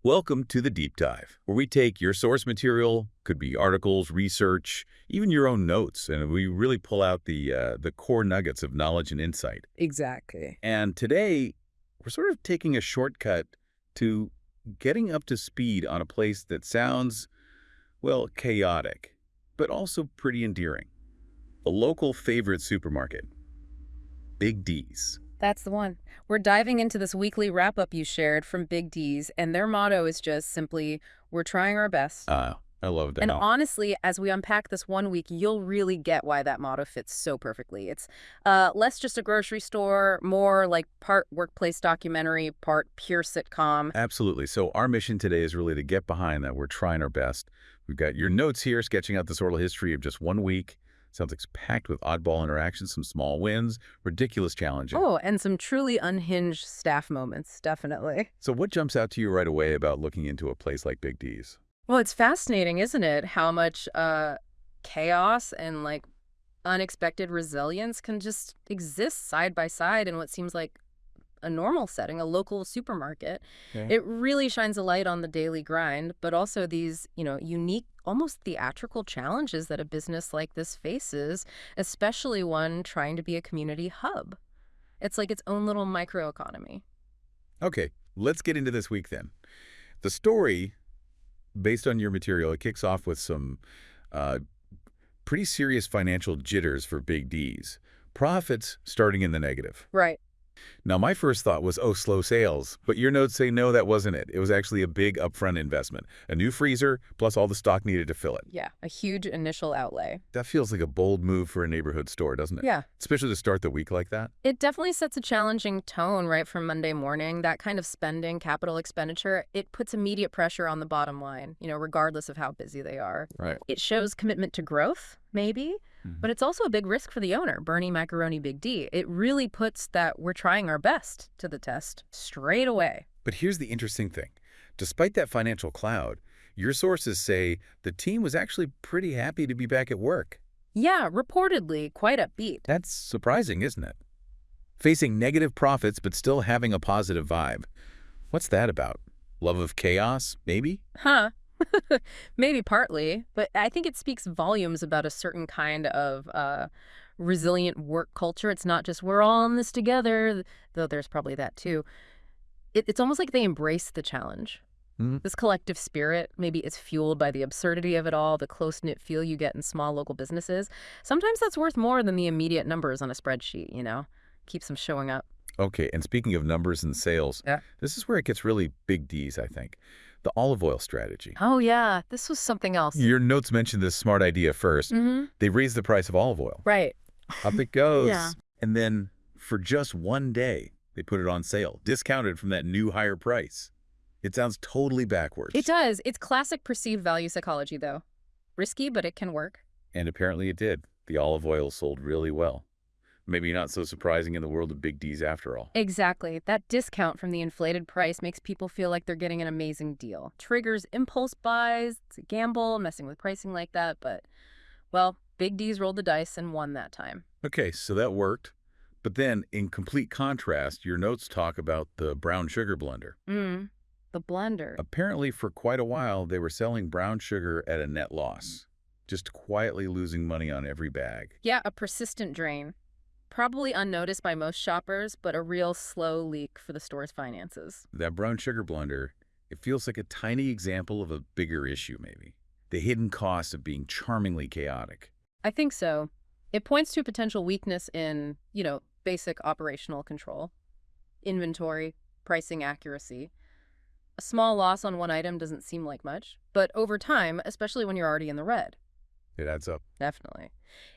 Welcome to the Deep Dive, where we take your source material, could be articles, research, even your own notes, and we really pull out the core nuggets of knowledge and insight. Exactly. And today, we're sort of taking a shortcut to getting up to speed on a place that sounds, well, chaotic, but also pretty endearing. A local favorite supermarket, Big D's. That's the one. We're diving into this weekly wrap-up you shared from Big D's, and their motto is just simply, we're trying our best. I love that. And honestly, as we unpack this one week, you'll really get why that motto fits so perfectly. It's less just a grocery store, more like part workplace documentary, part pure sitcom. Absolutely. So our mission today is really to get behind that. We're trying our best. We've got your notes here sketching out the sort of history of just one week. Sounds like it's packed with oddball interactions, some small wins, ridiculous challenges. Oh, and some truly unhinged staff moments, definitely. So what jumps out to you right away about looking into a place like Big D's? Well, it's fascinating, isn't it? How much chaos and like unexpected resilience can just exist side by side in what seems like a normal setting, a local supermarket. Okay. It really shines a light on the daily grind, but also these, unique, almost theatrical challenges that a business like this faces, especially one trying to be a community hub. It's like its own little microeconomy. Okay, let's get into this week then. The story, based on your material, it kicks off with some pretty serious financial jitters for Big D's. Profits starting in the negative. Right. Now, my first thought was, oh, slow sales. But your notes say, no, that wasn't it. It was actually a big upfront investment. A new freezer, plus all the stock needed to fill it. Yeah, a huge initial outlay. That feels like a bold move for a neighborhood store, doesn't it? Yeah. Especially to start the week like that. It definitely sets a challenging tone right from Monday morning. That kind of spending, capital expenditure, it puts immediate pressure on the bottom line, regardless of how busy they are. Right. It shows commitment to growth, maybe, but it's also a big risk for the owner, Bernie Macaroni Big D. It really puts that we're trying our best to the test straight away. But here's the interesting thing. Despite that financial cloud, your sources say the team was actually pretty happy to be back at work. Yeah, reportedly quite upbeat. That's surprising, isn't it? Facing negative profits but still having a positive vibe. What's that about? Love of chaos, maybe? Huh. Maybe partly, but I think it speaks volumes about a certain kind of resilient work culture. It's not just we're all in this together, though there's probably that too. It's almost like they embrace the challenge. This collective spirit, maybe it's fueled by the absurdity of it all, the close-knit feel you get in small local businesses. Sometimes that's worth more than the immediate numbers on a spreadsheet, Keeps them showing up. Okay, and speaking of numbers and sales, this is where it gets really Big D's, I think. The olive oil strategy. Oh, yeah. This was something else. Your notes mentioned this smart idea first. They raised the price of olive oil. Right. Up it goes. Yeah. And then for just one day, they put it on sale, discounted from that new higher price. It sounds totally backwards. It does. It's classic perceived value psychology, though. Risky, but it can work. And apparently it did. The olive oil sold really well. Maybe not so surprising in the world of Big D's after all. Exactly. That discount from the inflated price makes people feel like they're getting an amazing deal. Triggers impulse buys. It's a gamble, messing with pricing like that. But, well, Big D's rolled the dice and won that time. Okay, so that worked. But then, in complete contrast, your notes talk about the brown sugar blender. The blender. Apparently, for quite a while, they were selling brown sugar at a net loss, just quietly losing money on every bag. Yeah, a persistent drain. Probably unnoticed by most shoppers, but a real slow leak for the store's finances. That brown sugar blender, it feels like a tiny example of a bigger issue, maybe. The hidden cost of being charmingly chaotic. I think so. It points to a potential weakness in, basic operational control. Inventory, pricing accuracy. A small loss on one item doesn't seem like much, but over time, especially when you're already in the red. It adds up. Definitely.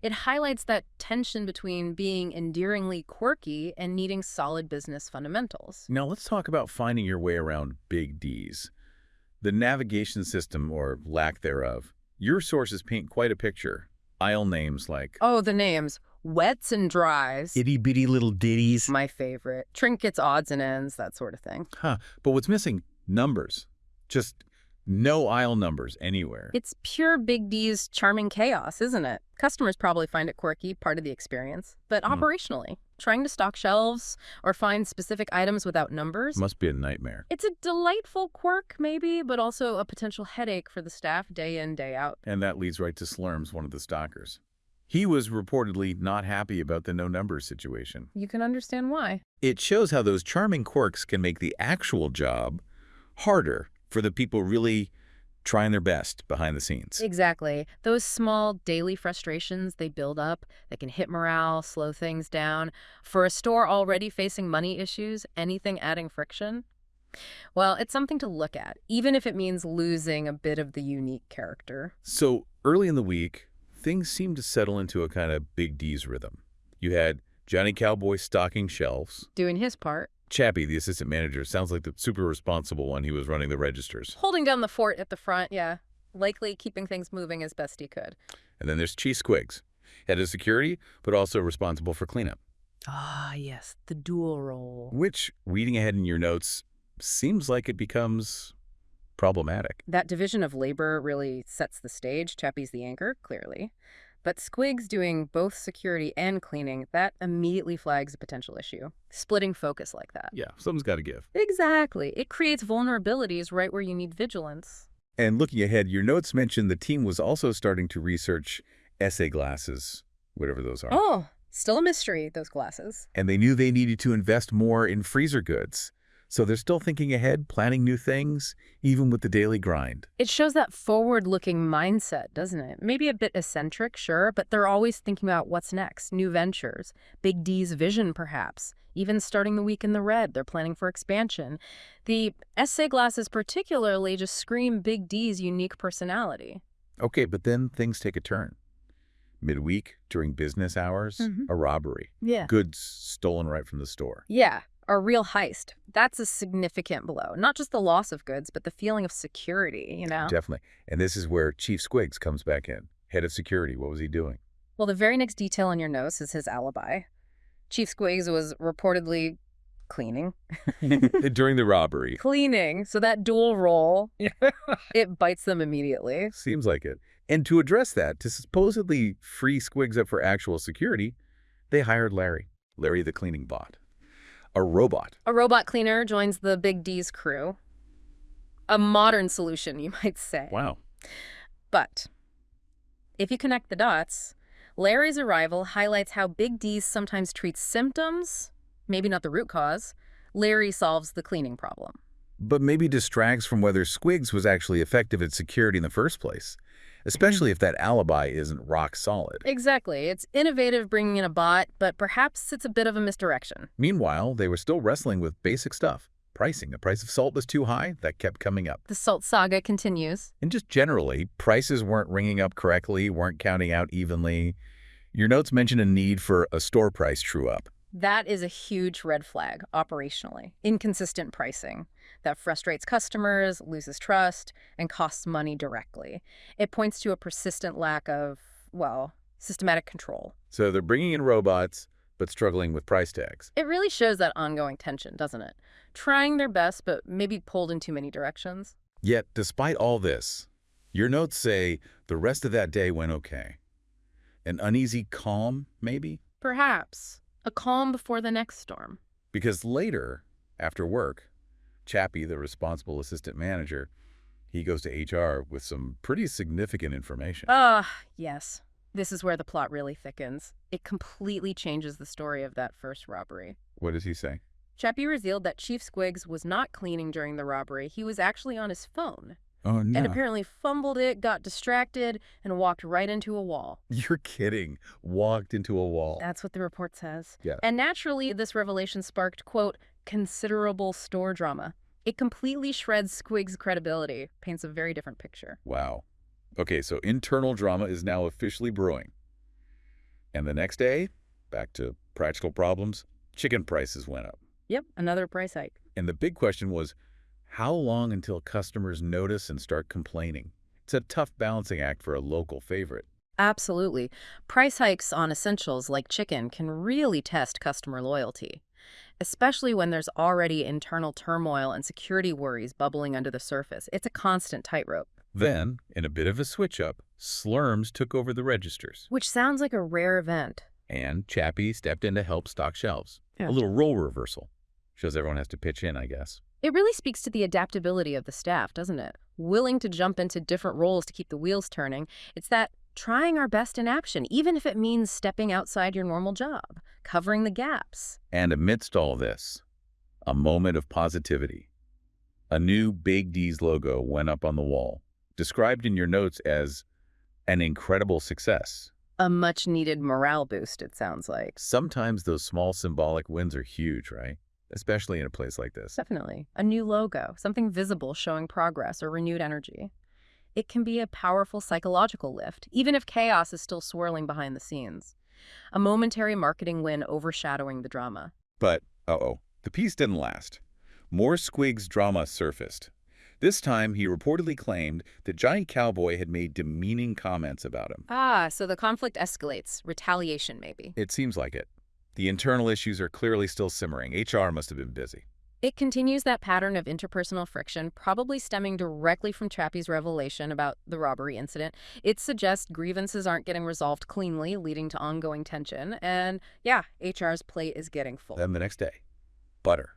It highlights that tension between being endearingly quirky and needing solid business fundamentals. Now let's talk about finding your way around Big D's. The navigation system, or lack thereof. Your sources paint quite a picture. Aisle names like... Oh, the names. Wets and dries. Itty-bitty little ditties. My favorite. Trinkets, odds and ends, that sort of thing. But what's missing? Numbers. Just no aisle numbers anywhere. It's pure Big D's charming chaos, isn't it? Customers probably find it quirky, part of the experience, but operationally. trying to stock shelves or find specific items without numbers. Must be a nightmare. It's a delightful quirk, maybe, but also a potential headache for the staff day in, day out. And that leads right to Slurms, one of the stalkers. He was reportedly not happy about the no-numbers situation. You can understand why. It shows how those charming quirks can make the actual job harder for the people really trying their best behind the scenes. Exactly. Those small daily frustrations, they build up. They can hit morale, slow things down. For a store already facing money issues, anything adding friction, well, it's something to look at, even if it means losing a bit of the unique character. So early in the week, things seemed to settle into a kind of Big D's rhythm. You had Johnny Cowboy stocking shelves. Doing his part. Chappie, the assistant manager, sounds like the super responsible one. He was running the registers. Holding down the fort at the front, yeah. Likely keeping things moving as best he could. And then there's Chief Squiggs, head of security, but also responsible for cleanup. Ah, yes, the dual role. Which, reading ahead in your notes, seems like it becomes problematic. That division of labor really sets the stage. Chappie's the anchor, clearly. But Squiggs doing both security and cleaning, that immediately flags a potential issue. Splitting focus like that. Yeah, something's got to give. Exactly. It creates vulnerabilities right where you need vigilance. And looking ahead, your notes mention the team was also starting to research essay glasses, whatever those are. Oh, still a mystery, those glasses. And they knew they needed to invest more in freezer goods. So they're still thinking ahead, planning new things, even with the daily grind. It shows that forward-looking mindset, doesn't it? Maybe a bit eccentric, sure, but they're always thinking about what's next, new ventures, Big D's vision, perhaps. Even starting the week in the red, they're planning for expansion. The essay glasses particularly just scream Big D's unique personality. Okay, but then things take a turn. Midweek, during business hours, a robbery. Yeah. Goods stolen right from the store. Yeah, a real heist. That's a significant blow. Not just the loss of goods, but the feeling of security, you know? Definitely. And this is where Chief Squiggs comes back in. Head of security, what was he doing? Well, the very next detail in your notes is his alibi. Chief Squiggs was reportedly cleaning. During the robbery. Cleaning. So that dual role, it bites them immediately. Seems like it. And to address that, to supposedly free Squiggs up for actual security, they hired Larry. Larry the cleaning bot. A robot. A robot cleaner joins the Big D's crew. A modern solution, you might say. Wow. But if you connect the dots, Larry's arrival highlights how Big D's sometimes treats symptoms, maybe not the root cause. Larry solves the cleaning problem. But maybe distracts from whether Squiggs was actually effective at security in the first place, especially if that alibi isn't rock solid. Exactly. It's innovative bringing in a bot, but perhaps it's a bit of a misdirection. Meanwhile, they were still wrestling with basic stuff. Pricing. The price of salt was too high. That kept coming up. The salt saga continues. And just generally, prices weren't ringing up correctly, weren't counting out evenly. Your notes mention a need for a store price true-up. That is a huge red flag, operationally. Inconsistent pricing. That frustrates customers, loses trust, and costs money directly. It points to a persistent lack of, well, systematic control. So they're bringing in robots, but struggling with price tags. It really shows that ongoing tension, doesn't it? Trying their best, but maybe pulled in too many directions. Yet, despite all this, your notes say the rest of that day went okay. An uneasy calm, maybe? Perhaps. A calm before the next storm. Because later, after work, Chappie, the responsible assistant manager, he goes to HR with some pretty significant information. Yes. This is where the plot really thickens. It completely changes the story of that first robbery. What does he say? Chappie revealed that Chief Squiggs was not cleaning during the robbery. He was actually on his phone. Oh, no. And apparently fumbled it, got distracted, and walked right into a wall. You're kidding. Walked into a wall. That's what the report says. Yeah. And naturally, this revelation sparked, quote, considerable store drama. It completely shreds Squiggs' credibility, paints a very different picture. Wow. Okay, so internal drama is now officially brewing. And the next day, back to practical problems, chicken prices went up. Yep, another price hike. And the big question was, how long until customers notice and start complaining? It's a tough balancing act for a local favorite. Absolutely. Price hikes on essentials like chicken can really test customer loyalty, especially when there's already internal turmoil and security worries bubbling under the surface. It's a constant tightrope. Then, in a bit of a switch-up, Slurms took over the registers. Which sounds like a rare event. And Chappie stepped in to help stock shelves. A Yeah. little role reversal. Shows everyone has to pitch in, I guess. It really speaks to the adaptability of the staff, doesn't it? Willing to jump into different roles to keep the wheels turning. It's that trying our best in action, even if it means stepping outside your normal job, covering the gaps. And amidst all this, a moment of positivity. A new Big D's logo went up on the wall, described in your notes as an incredible success. A much-needed morale boost, it sounds like. Sometimes those small symbolic wins are huge, right? Especially in a place like this. Definitely. A new logo, something visible showing progress or renewed energy. It can be a powerful psychological lift, even if chaos is still swirling behind the scenes. A momentary marketing win overshadowing the drama. But, the piece didn't last. More Squig's drama surfaced. This time, he reportedly claimed that Johnny Cowboy had made demeaning comments about him. Ah, so the conflict escalates. Retaliation, maybe. It seems like it. The internal issues are clearly still simmering. HR must have been busy. It continues that pattern of interpersonal friction, probably stemming directly from Chappie's revelation about the robbery incident. It suggests grievances aren't getting resolved cleanly, leading to ongoing tension. And yeah, HR's plate is getting full. Then the next day, butter.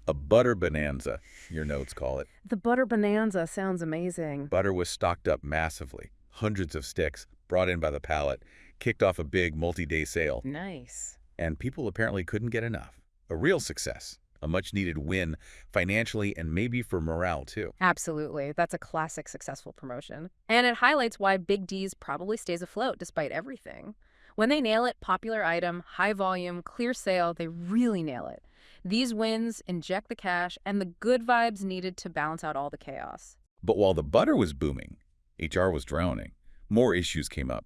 A butter bonanza, your notes call it. The butter bonanza sounds amazing. Butter was stocked up massively. Hundreds of sticks, brought in by the pallet, kicked off a big multi-day sale. Nice. And people apparently couldn't get enough. A real success. A much-needed win, financially and maybe for morale, too. Absolutely. That's a classic successful promotion. And it highlights why Big D's probably stays afloat despite everything. When they nail it, popular item, high volume, clear sale, they really nail it. These wins inject the cash and the good vibes needed to balance out all the chaos. But while the butter was booming, HR was drowning. More issues came up.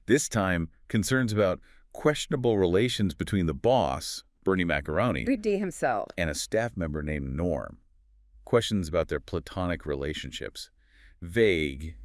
This time, concerns about questionable relations between the boss, Bernie Macaroni, Big D himself. and a staff member named Norm. Questions about their platonic relationships. Vague,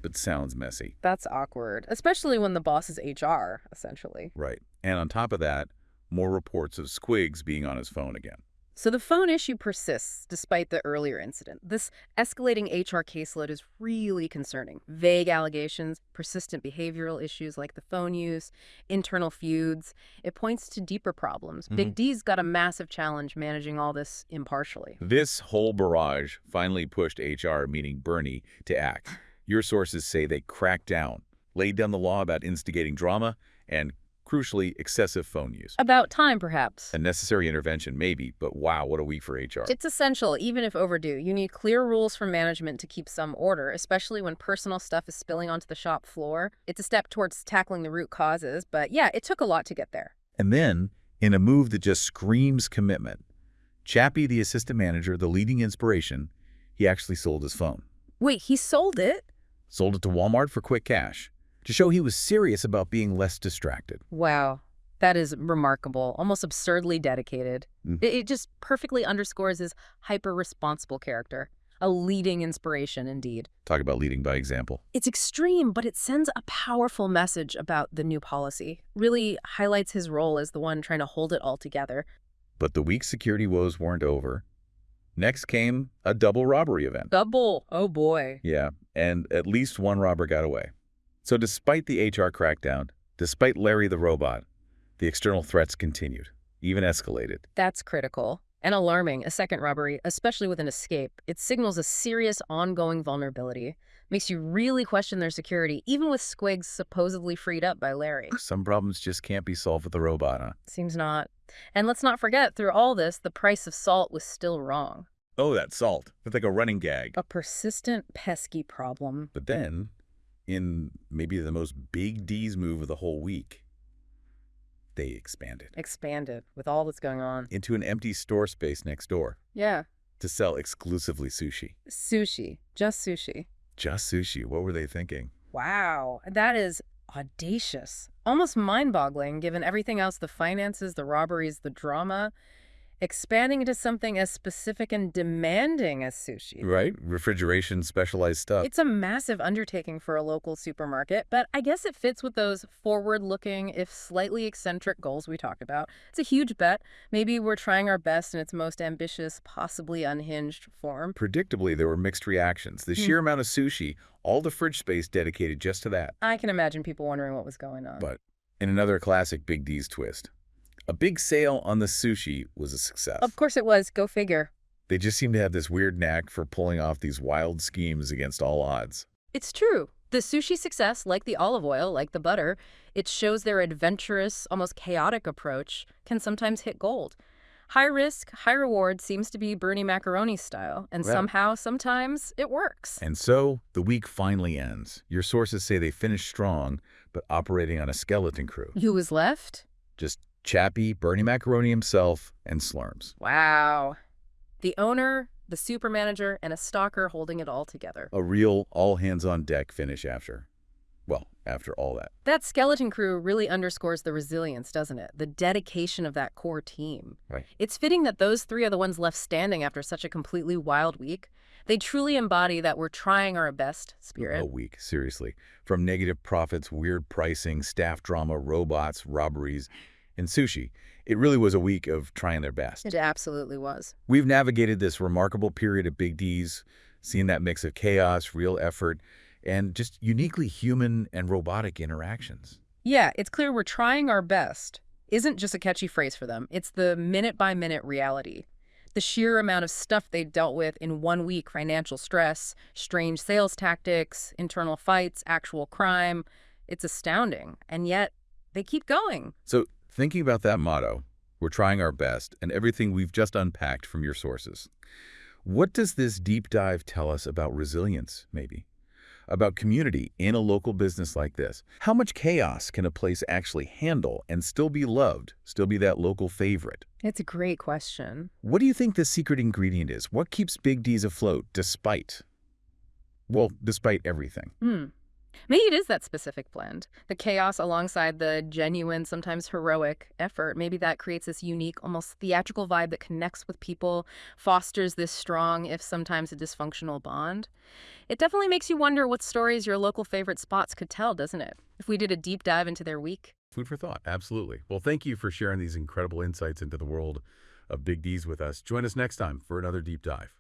but sounds messy. That's awkward, especially when the boss is HR, essentially. Right. And on top of that, more reports of Squigs being on his phone again. So the phone issue persists despite the earlier incident. This escalating HR caseload is really concerning. Vague allegations, persistent behavioral issues like the phone use, internal feuds. It points to deeper problems. Big D's got a massive challenge managing all this impartially. This whole barrage finally pushed HR, meaning Bernie, to act. Your sources say they cracked down, laid down the law about instigating drama, and crucially, excessive phone use. About time, perhaps. A necessary intervention, maybe, but wow, what a week for HR. It's essential, even if overdue. You need clear rules from management to keep some order, especially when personal stuff is spilling onto the shop floor. It's a step towards tackling the root causes, but yeah, it took a lot to get there. And then, in a move that just screams commitment, Chappie, the assistant manager, the leading inspiration, he actually sold his phone. Wait, he sold it? Sold it to Walmart for quick cash, to show he was serious about being less distracted. Wow. That is remarkable, almost absurdly dedicated. It just perfectly underscores his hyper-responsible character. A leading inspiration, indeed. Talk about leading by example. It's extreme, but it sends a powerful message about the new policy. Really highlights his role as the one trying to hold it all together. But the week's security woes weren't over. Next came a double robbery event. Double? Oh boy. Yeah, and at least one robber got away. So despite the HR crackdown, despite Larry the robot, the external threats continued, even escalated. That's critical. And alarming, a second robbery, especially with an escape. It signals a serious ongoing vulnerability. Makes you really question their security, even with Squigs supposedly freed up by Larry. Some problems just can't be solved with a robot, huh? Seems not. And let's not forget, through all this, the price of salt was still wrong. Oh, that salt. That's like a running gag. A persistent, pesky problem. But then, in maybe the most Big D's move of the whole week, they expanded. Expanded, with all that's going on. Into an empty store space next door Yeah. to sell exclusively sushi. Sushi. Just sushi. Just sushi. What were they thinking? Wow. That is audacious. Almost mind-boggling, given everything else, the finances, the robberies, the drama. Expanding into something as specific and demanding as sushi. Right? Refrigeration, specialized stuff. It's a massive undertaking for a local supermarket, but I guess it fits with those forward-looking, if slightly eccentric goals we talked about. It's a huge bet. Maybe we're trying our best in its most ambitious, possibly unhinged form. Predictably, there were mixed reactions. The sheer amount of sushi, all the fridge space dedicated just to that. I can imagine people wondering what was going on. But And another classic Big D's twist. A big sale on the sushi was a Of success. course it was. Go figure. They just seem to have this weird knack for pulling off these wild schemes against all odds. It's true. The sushi success, like the olive oil, like the butter, it shows their adventurous, almost chaotic approach can sometimes hit gold. High risk, high reward seems to be Bernie Macaroni's style, and Well, somehow, sometimes, it works. and so the week finally ends. Your sources say they finished strong, but operating on a skeleton crew. Who was left? Just Chappie, Bernie Macaroni himself, and Slurms. Wow. The owner, the super manager, and a stalker holding it all together. A real all-hands-on-deck finish after all that. That skeleton crew really underscores the resilience, doesn't it? The dedication of that core team. Right. It's fitting that those three are the ones left standing after such a completely wild week. They truly embody that we're trying our best spirit. A week, seriously. From negative profits, weird pricing, staff drama, robots, robberies, and sushi. It really was a week of trying their best. It absolutely was. We've navigated this remarkable period of Big D's, seen that mix of chaos, real effort, and just uniquely human and robotic interactions. Yeah, it's clear we're trying our best isn't just a catchy phrase for them. It's the minute-by-minute reality. The sheer amount of stuff they dealt with in 1 week, financial stress, strange sales tactics, internal fights, actual crime, it's astounding. And yet, they keep going. So, thinking about that motto, we're trying our best, and everything we've just unpacked from your sources, what does this deep dive tell us about resilience, maybe? About community in a local business like this? How much chaos can a place actually handle and still be loved, still be that local favorite? It's a great question. What do you think the secret ingredient is? What keeps Big D's afloat despite everything? Maybe it is that specific blend. The chaos alongside the genuine, sometimes heroic effort. Maybe that creates this unique, almost theatrical vibe that connects with people, fosters this strong, if sometimes a dysfunctional bond. It definitely makes you wonder what stories your local favorite spots could tell, doesn't it? If we did a deep dive into their week. Food for thought, absolutely. Well, thank you for sharing these incredible insights into the world of Big D's with us. Join us next time for another deep dive.